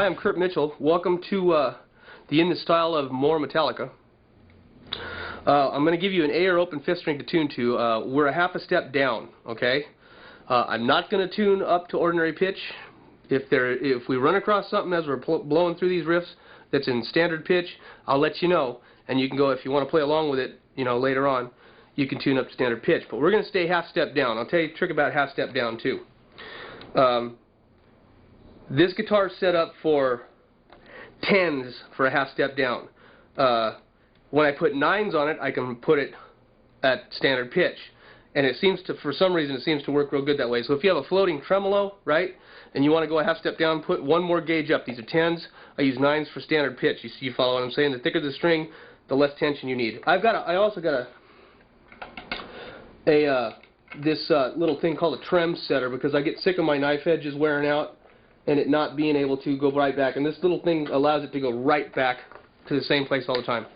I'm Curt Mitchell. Welcome to the In the Style of More Metallica. I'm going to give you an A or open fifth string to tune to. We're a half a step down, okay? I'm not going to tune up to ordinary pitch. If we run across something as we're blowing through these riffs that's in standard pitch, I'll let you know, and you can go, if you want to play along with it, you know, later on, you can tune up to standard pitch. But we're going to stay half step down. I'll tell you a trick about half step down too. This guitar is set up for 10s for a half step down. When I put 9s on it, I can put it at standard pitch. And it seems to, for some reason, it seems to work real good that way. So if you have a floating tremolo, right, and you want to go a half step down, put one more gauge up. These are 10s. I use 9s for standard pitch. You follow what I'm saying? The thicker the string, the less tension you need. I also got this little thing called a trem setter, because I get sick of my knife edges wearing out and it not being able to go right back. And this little thing allows it to go right back to the same place all the time.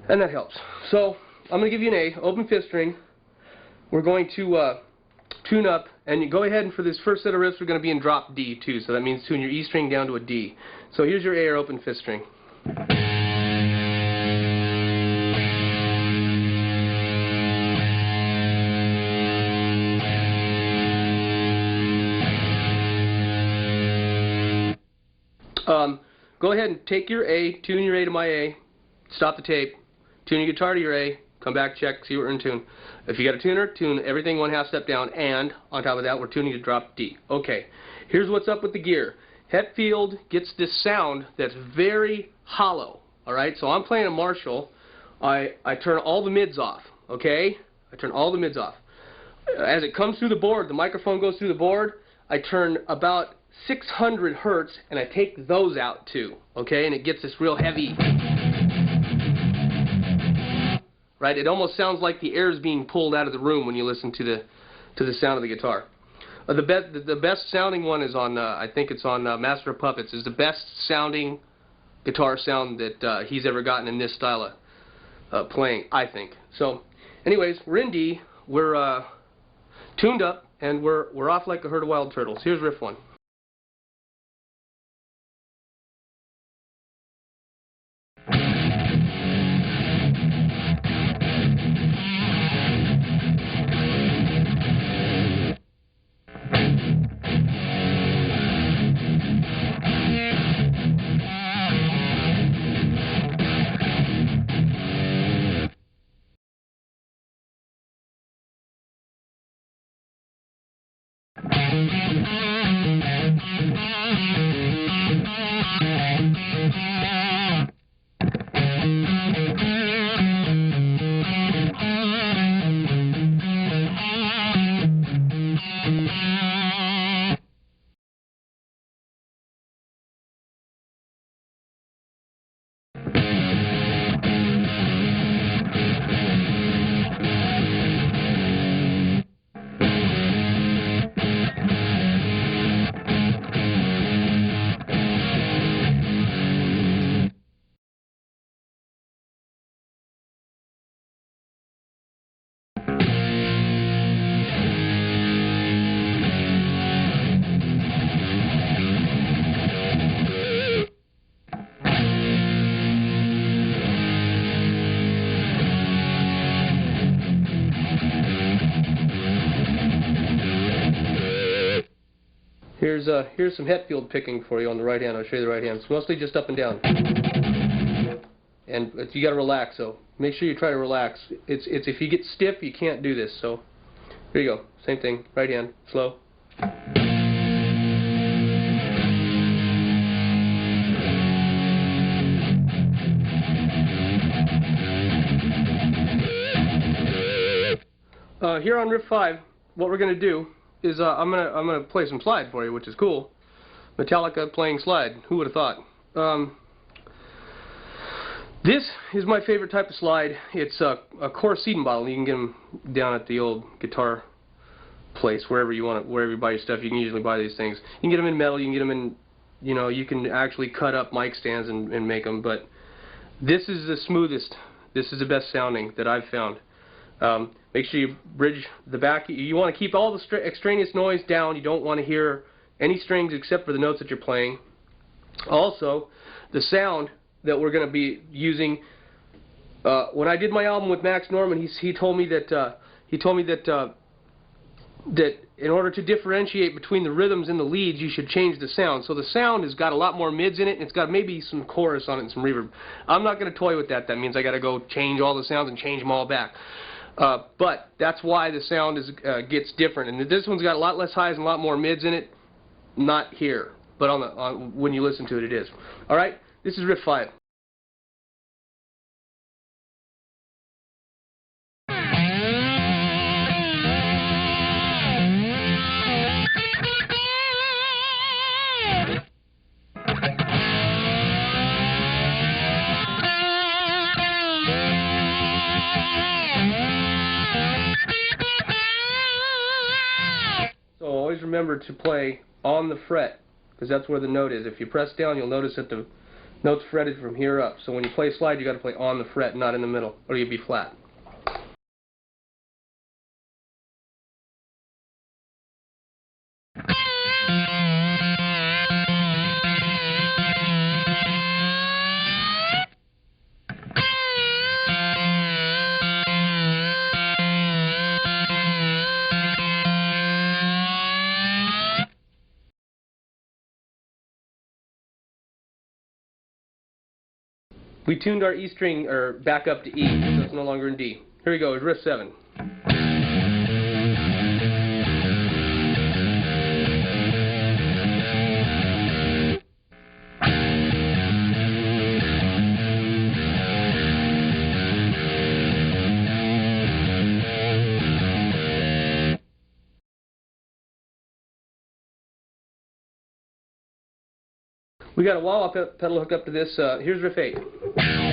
And that helps. So I'm going to give you an A, open fifth string. We're going to tune up, and you go ahead, and for this first set of riffs we're going to be in drop D too, so that means tune your E string down to a D. So here's your A or open fifth string. Go ahead and take your A, tune your A to my A, stop the tape, tune your guitar to your A, come back, check, see what we're in tune. If you got a tuner, tune everything one half step down, and on top of that, we're tuning to drop D. Okay, here's what's up with the gear. Hetfield gets this sound that's very hollow. All right, so I'm playing a Marshall. I turn all the mids off. Okay, I turn all the mids off. As it comes through the board, the microphone goes through the board. I turn about 600 hertz, and I take those out too. Okay, and it gets this real heavy. Right? It almost sounds like the air is being pulled out of the room when you listen to the sound of the guitar. The best sounding one is on, I think it's on Master of Puppets, is the best sounding guitar sound that he's ever gotten in this style of playing, I think. So, anyways, we're in D, we're tuned up, and we're off like a herd of wild turtles. Here's riff 1. Here's some Hetfield picking for you on the right hand. I'll show you the right hand. It's mostly just up and down. And you got to relax, so make sure you try to relax. It's if you get stiff, you can't do this. So here you go. Same thing. Right hand. Slow. Here on riff 5, what we're going to do is I'm gonna play some slide for you, which is cool. Metallica playing slide. Who would have thought? This is my favorite type of slide. It's a coarse seeding bottle. You can get them down at the old guitar place, wherever you want it, wherever you buy your stuff. You can usually buy these things. You can get them in metal. You can get them in, you know, you can actually cut up mic stands and make them. But this is the smoothest. This is the best sounding that I've found. Make sure you bridge the back. You want to keep all the extraneous noise down. You don't want to hear any strings except for the notes that you're playing. Also, the sound that we're going to be using. When I did my album with Max Norman, he told me that that in order to differentiate between the rhythms and the leads, you should change the sound. So the sound has got a lot more mids in it, and it's got maybe some chorus on it and some reverb. I'm not going to toy with that. That means I got to go change all the sounds and change them all back. But that's why the sound gets different. And this one's got a lot less highs and a lot more mids in it. Not here, but when you listen to it, it is. All right, this is Riff 5. So always remember to play on the fret, because that's where the note is. If you press down, you'll notice that the note's fretted from here up. So when you play slide, you got to play on the fret, not in the middle, or you'll be flat. We tuned our E string back up to E, so it's no longer in D. Here we go, it's Riff 7. We got a wah-wah pedal hooked up to this. Here's Riff 8.